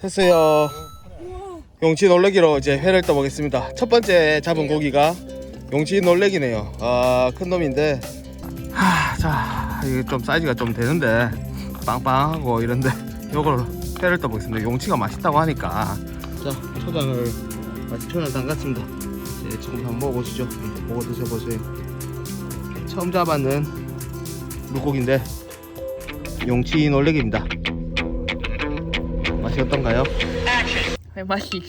됐어요. 용치 놀래기로 이제 회를 떠보겠습니다. 첫 번째 잡은 고기가 용치 놀래기네요. 아, 큰 놈인데. 자, 이게 좀 사이즈가 좀 되는데 빵빵하고 이런데 요걸 회를 떠보겠습니다. 용치가 맛있다고 하니까. 자, 초장을 마치 초장 담갔습니다. 이제 지금 한번 먹어보시죠. 먹어 드셔보세요. 처음 잡았는 물고기인데 용치 놀래기입니다. 맛이 어떤가요? 할 맛이